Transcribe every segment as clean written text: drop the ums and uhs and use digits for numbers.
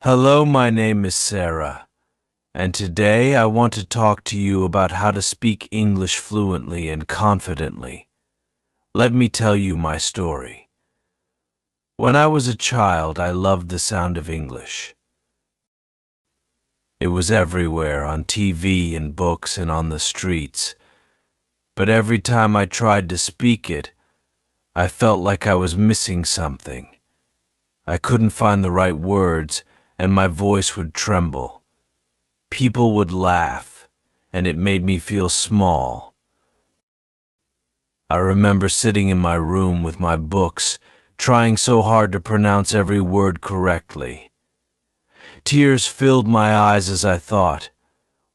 Hello, my name is Sarah, and today I want to talk to you about how to speak English fluently and confidently. Let me tell you my story. When I was a child, I loved the sound of English. It was everywhere, on TV and books and on the streets. But every time I tried to speak it, I felt like I was missing something. I couldn't find the right words, and my voice would tremble. People would laugh, and it made me feel small. I remember sitting in my room with my books, trying so hard to pronounce every word correctly. Tears filled my eyes as I thought,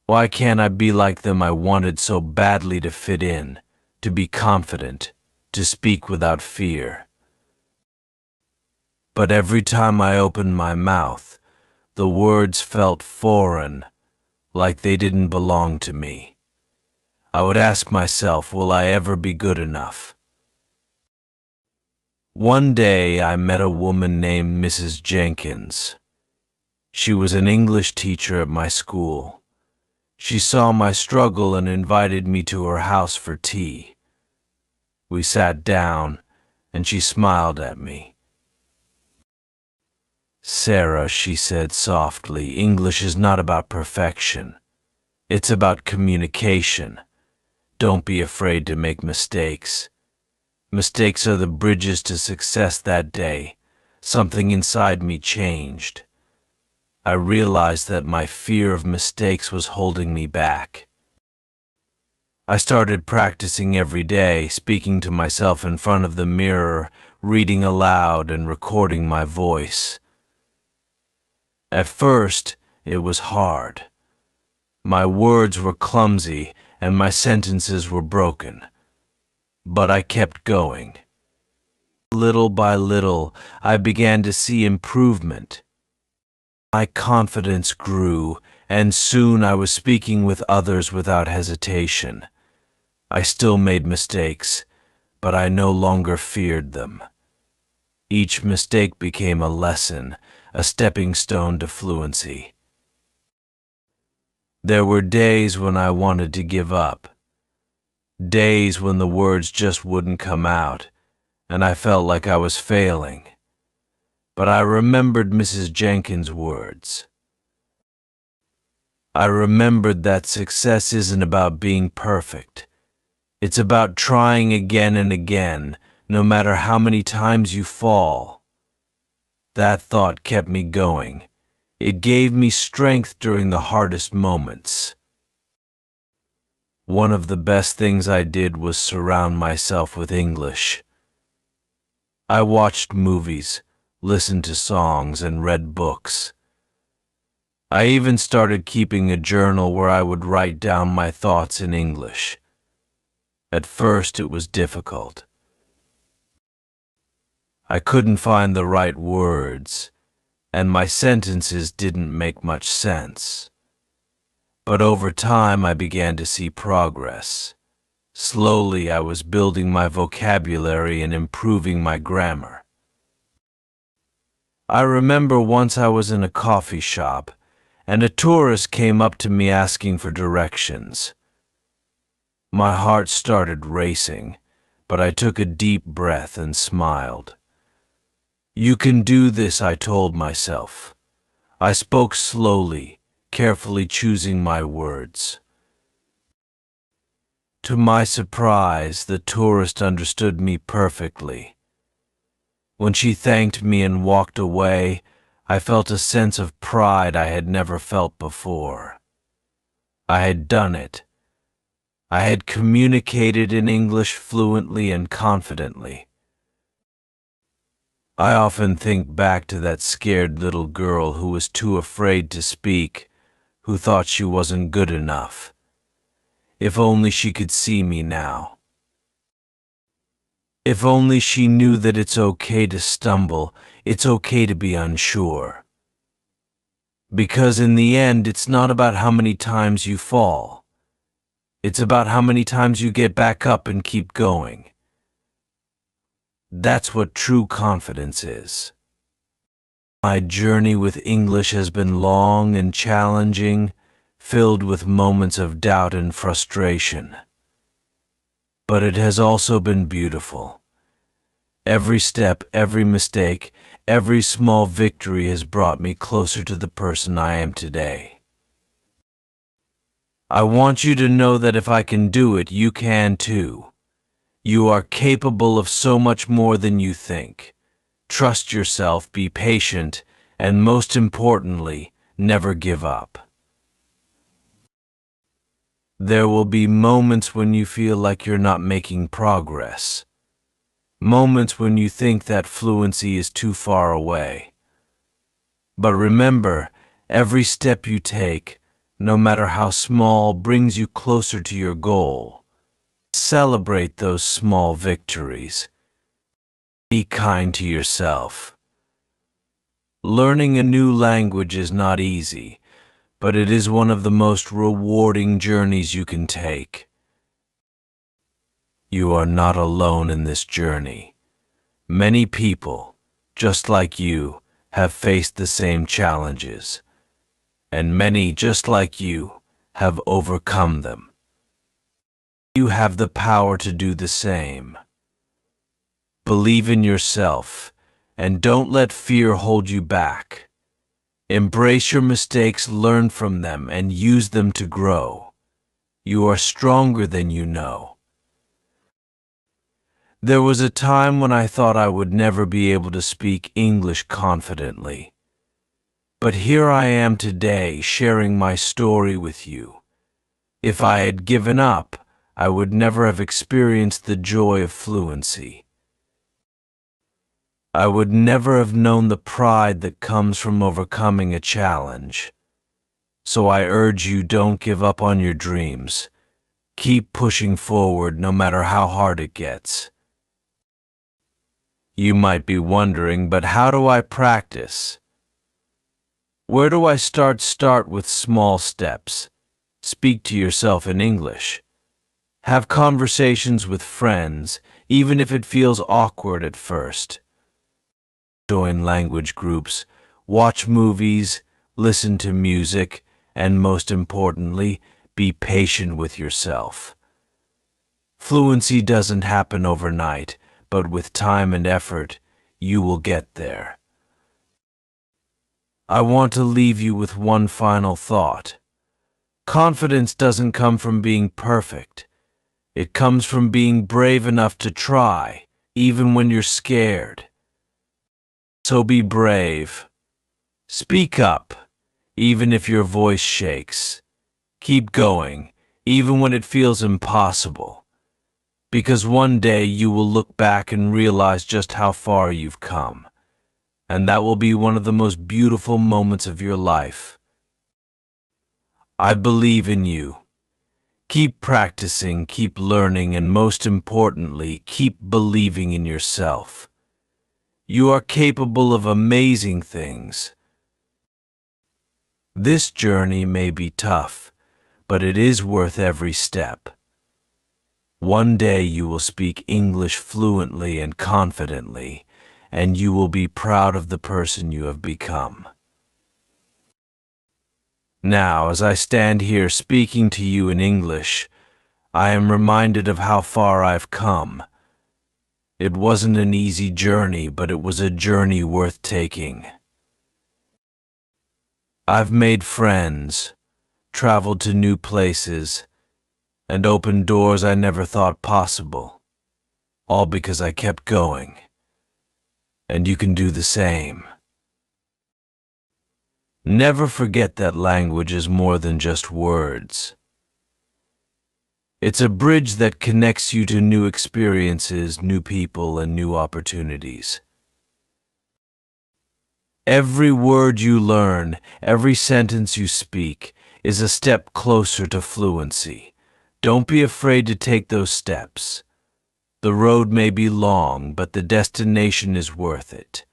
why can't I be like them? I wanted so badly to fit in, to be confident, to speak without fear. But every time I opened my mouth, the words felt foreign, like they didn't belong to me. I would ask myself, will I ever be good enough? One day I met a woman named Mrs. Jenkins. She was an English teacher at my school. She saw my struggle and invited me to her house for tea. We sat down, and she smiled at me. "Sarah," she said softly, "English is not about perfection. It's about communication. Don't be afraid to make mistakes. Mistakes are the bridges to success." That day, something inside me changed. I realized that my fear of mistakes was holding me back. I started practicing every day, speaking to myself in front of the mirror, reading aloud and recording my voice. At first, it was hard. My words were clumsy and my sentences were broken. But I kept going. Little by little, I began to see improvement. My confidence grew, and soon I was speaking with others without hesitation. I still made mistakes, but I no longer feared them. Each mistake became a lesson, a stepping stone to fluency. There were days when I wanted to give up. Days when the words just wouldn't come out, and I felt like I was failing. But I remembered Mrs. Jenkins' words. I remembered that success isn't about being perfect. It's about trying again and again, no matter how many times you fall. That thought kept me going. It gave me strength during the hardest moments. One of the best things I did was surround myself with English. I watched movies, listened to songs, and read books. I even started keeping a journal where I would write down my thoughts in English. At first, it was difficult. I couldn't find the right words, and my sentences didn't make much sense. But over time, I began to see progress. Slowly, I was building my vocabulary and improving my grammar. I remember once I was in a coffee shop, and a tourist came up to me asking for directions. My heart started racing, but I took a deep breath and smiled. "You can do this," I told myself. I spoke slowly, carefully choosing my words. To my surprise, the tourist understood me perfectly. When she thanked me and walked away, I felt a sense of pride I had never felt before. I had done it. I had communicated in English fluently and confidently. I often think back to that scared little girl who was too afraid to speak, who thought she wasn't good enough. If only she could see me now. If only she knew that it's okay to stumble, it's okay to be unsure. Because in the end, it's not about how many times you fall. It's about how many times you get back up and keep going. That's what true confidence is. My journey with English has been long and challenging, filled with moments of doubt and frustration. But it has also been beautiful. Every step, every mistake, every small victory has brought me closer to the person I am today. I want you to know that if I can do it, you can too. You are capable of so much more than you think. Trust yourself, be patient, and most importantly, never give up. There will be moments when you feel like you're not making progress. Moments when you think that fluency is too far away. But remember, every step you take, no matter how small, brings you closer to your goal. Celebrate those small victories. Be kind to yourself. Learning a new language is not easy, but it is one of the most rewarding journeys you can take. You are not alone in this journey. Many people, just like you, have faced the same challenges, and many, just like you, have overcome them. You have the power to do the same. Believe in yourself, and don't let fear hold you back. Embrace your mistakes, learn from them, and use them to grow. You are stronger than you know. There was a time when I thought I would never be able to speak English confidently. But here I am today, sharing my story with you. If I had given up, I would never have experienced the joy of fluency. I would never have known the pride that comes from overcoming a challenge. So I urge you, don't give up on your dreams. Keep pushing forward no matter how hard it gets. You might be wondering, but how do I practice? Where do I start? Start with small steps. Speak to yourself in English. Have conversations with friends, even if it feels awkward at first. Join language groups, watch movies, listen to music, and most importantly, be patient with yourself. Fluency doesn't happen overnight, but with time and effort, you will get there. I want to leave you with one final thought. Confidence doesn't come from being perfect. It comes from being brave enough to try, even when you're scared. So be brave. Speak up, even if your voice shakes. Keep going, even when it feels impossible. Because one day you will look back and realize just how far you've come. And that will be one of the most beautiful moments of your life. I believe in you. Keep practicing, keep learning, and most importantly, keep believing in yourself. You are capable of amazing things. This journey may be tough, but it is worth every step. One day you will speak English fluently and confidently, and you will be proud of the person you have become. Now, as I stand here speaking to you in English, I am reminded of how far I've come. It wasn't an easy journey, but it was a journey worth taking. I've made friends, traveled to new places, and opened doors I never thought possible, all because I kept going. And you can do the same. Never forget that language is more than just words. It's a bridge that connects you to new experiences, new people, and new opportunities. Every word you learn, every sentence you speak, is a step closer to fluency. Don't be afraid to take those steps. The road may be long, but the destination is worth it.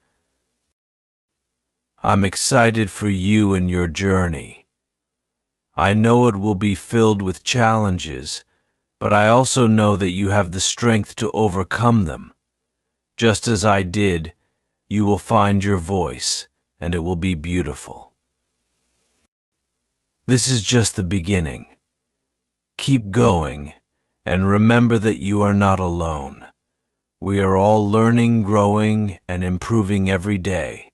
I'm excited for you and your journey. I know it will be filled with challenges, but I also know that you have the strength to overcome them. Just as I did, you will find your voice, and it will be beautiful. This is just the beginning. Keep going, and remember that you are not alone. We are all learning, growing, and improving every day.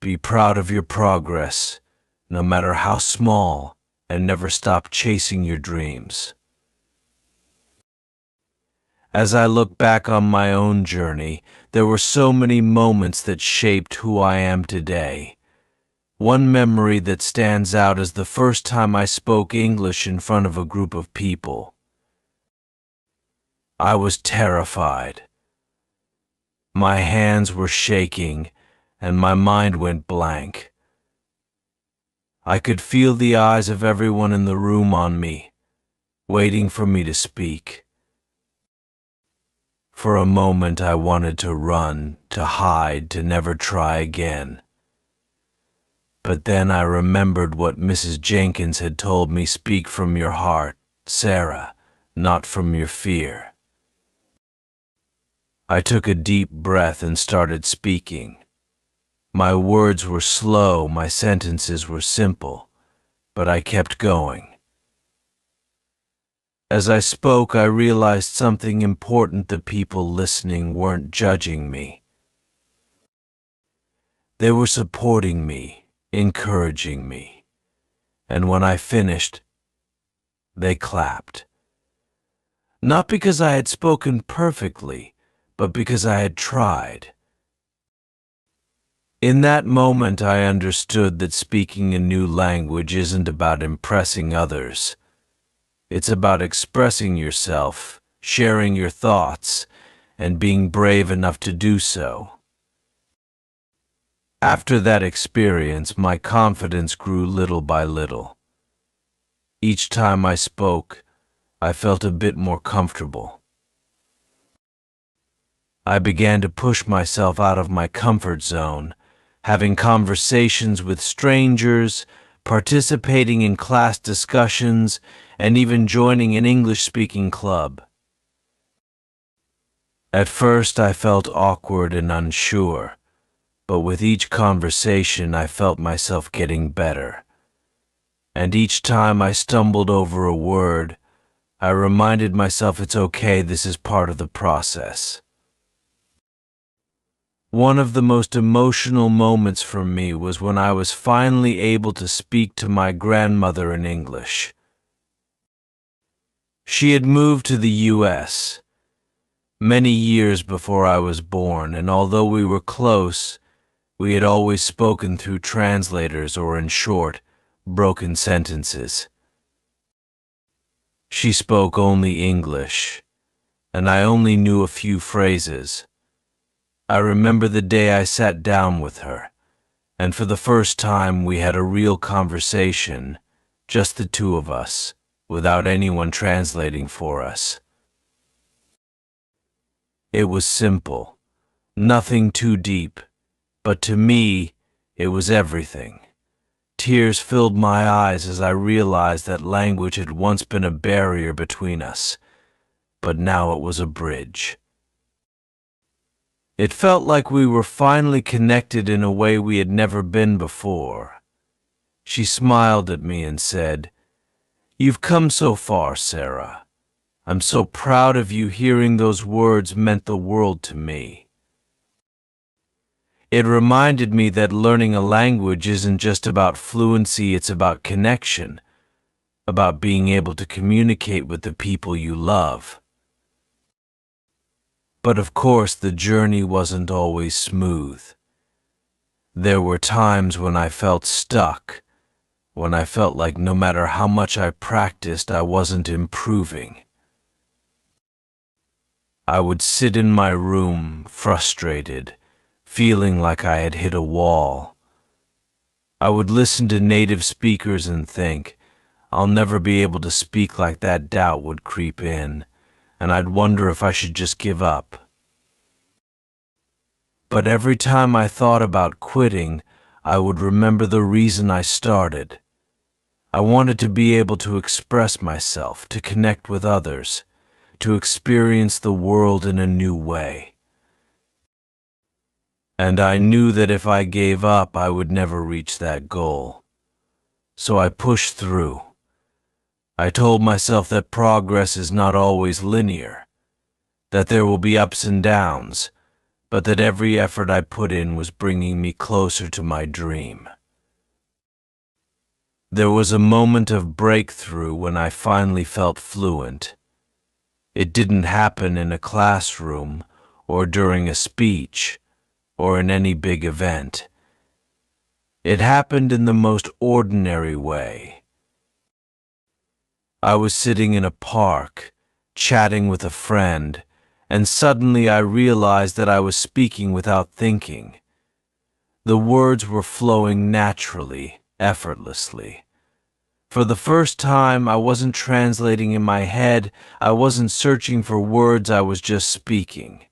Be proud of your progress, no matter how small, and never stop chasing your dreams. As I look back on my own journey, there were so many moments that shaped who I am today. One memory that stands out is the first time I spoke English in front of a group of people. I was terrified. My hands were shaking, and my mind went blank. I could feel the eyes of everyone in the room on me, waiting for me to speak. For a moment I wanted to run, to hide, to never try again. But then I remembered what Mrs. Jenkins had told me: speak from your heart, Sarah, not from your fear. I took a deep breath and started speaking. My words were slow, my sentences were simple, but I kept going. As I spoke, I realized something important: the people listening weren't judging me. They were supporting me, encouraging me, and when I finished, they clapped. Not because I had spoken perfectly, but because I had tried. In that moment, I understood that speaking a new language isn't about impressing others. It's about expressing yourself, sharing your thoughts, and being brave enough to do so. After that experience, my confidence grew little by little. Each time I spoke, I felt a bit more comfortable. I began to push myself out of my comfort zone, having conversations with strangers, participating in class discussions, and even joining an English-speaking club. At first, I felt awkward and unsure, but with each conversation, I felt myself getting better. And each time I stumbled over a word, I reminded myself it's okay, this is part of the process. One of the most emotional moments for me was when I was finally able to speak to my grandmother in English. She had moved to the U.S. many years before I was born, and although we were close, we had always spoken through translators or in short, broken sentences. She spoke only English, and I only knew a few phrases. I remember the day I sat down with her, and for the first time we had a real conversation, just the two of us, without anyone translating for us. It was simple, nothing too deep, but to me, it was everything. Tears filled my eyes as I realized that language had once been a barrier between us, but now it was a bridge. It felt like we were finally connected in a way we had never been before. She smiled at me and said, "You've come so far, Sarah. I'm so proud of you." Hearing those words meant the world to me. It reminded me that learning a language isn't just about fluency, it's about connection, about being able to communicate with the people you love. But of course, the journey wasn't always smooth. There were times when I felt stuck, when I felt like no matter how much I practiced, I wasn't improving. I would sit in my room, frustrated, feeling like I had hit a wall. I would listen to native speakers and think, I'll never be able to speak like that. Doubt would creep in, and I'd wonder if I should just give up. But every time I thought about quitting, I would remember the reason I started. I wanted to be able to express myself, to connect with others, to experience the world in a new way. And I knew that if I gave up, I would never reach that goal. So I pushed through. I told myself that progress is not always linear, that there will be ups and downs, but that every effort I put in was bringing me closer to my dream. There was a moment of breakthrough when I finally felt fluent. It didn't happen in a classroom or during a speech or in any big event. It happened in the most ordinary way. I was sitting in a park, chatting with a friend, and suddenly I realized that I was speaking without thinking. The words were flowing naturally, effortlessly. For the first time, I wasn't translating in my head, I wasn't searching for words, I was just speaking.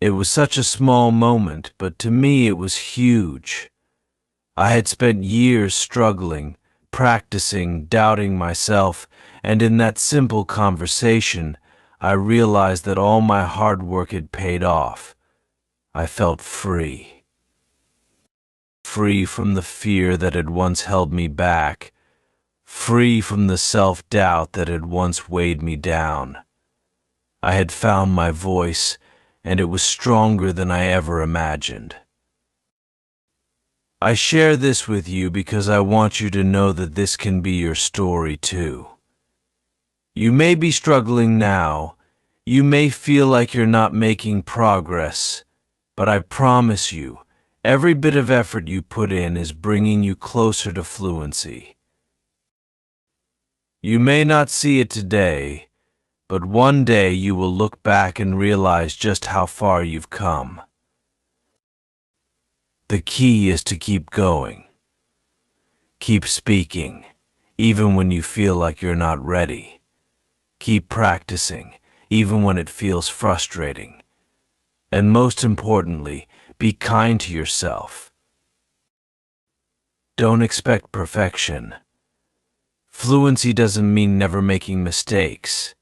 It was such a small moment, but to me it was huge. I had spent years struggling, practicing, doubting myself, and in that simple conversation, I realized that all my hard work had paid off. I felt free. Free from the fear that had once held me back. Free from the self-doubt that had once weighed me down. I had found my voice, and it was stronger than I ever imagined. I share this with you because I want you to know that this can be your story too. You may be struggling now, you may feel like you're not making progress, but I promise you, every bit of effort you put in is bringing you closer to fluency. You may not see it today, but one day you will look back and realize just how far you've come. The key is to keep going. Keep speaking, even when you feel like you're not ready. Keep practicing, even when it feels frustrating. And most importantly, be kind to yourself. Don't expect perfection. Fluency doesn't mean never making mistakes.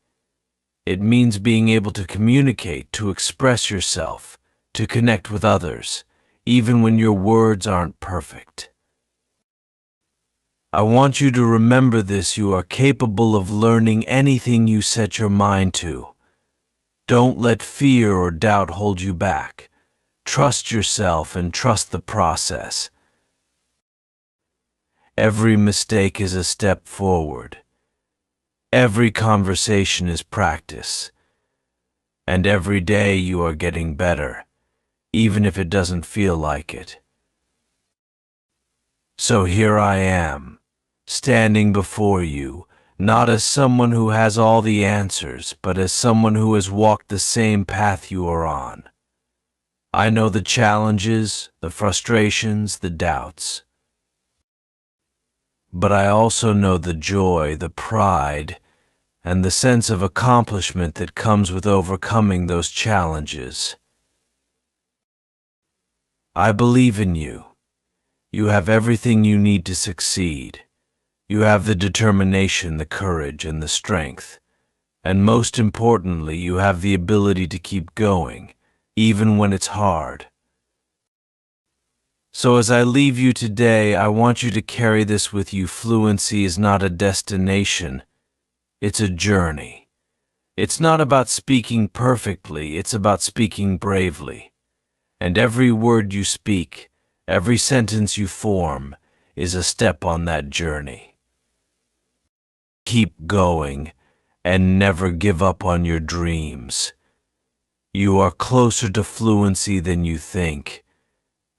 It means being able to communicate, to express yourself, to connect with others, even when your words aren't perfect. I want you to remember this: you are capable of learning anything you set your mind to. Don't let fear or doubt hold you back. Trust yourself and trust the process. Every mistake is a step forward. Every conversation is practice. And every day you are getting better, even if it doesn't feel like it. So here I am, standing before you, not as someone who has all the answers, but as someone who has walked the same path you are on. I know the challenges, the frustrations, the doubts. But I also know the joy, the pride, and the sense of accomplishment that comes with overcoming those challenges. I believe in you. You have everything you need to succeed. You have the determination, the courage, and the strength. And most importantly, you have the ability to keep going, even when it's hard. So as I leave you today, I want you to carry this with you. Fluency is not a destination. It's a journey. It's not about speaking perfectly, it's about speaking bravely. And every word you speak, every sentence you form, is a step on that journey. Keep going, and never give up on your dreams. You are closer to fluency than you think,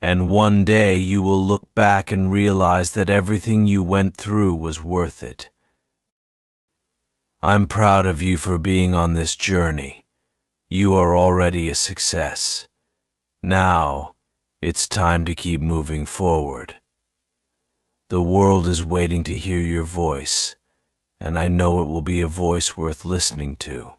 and one day you will look back and realize that everything you went through was worth it. I'm proud of you for being on this journey. You are already a success. Now, it's time to keep moving forward. The world is waiting to hear your voice, and I know it will be a voice worth listening to.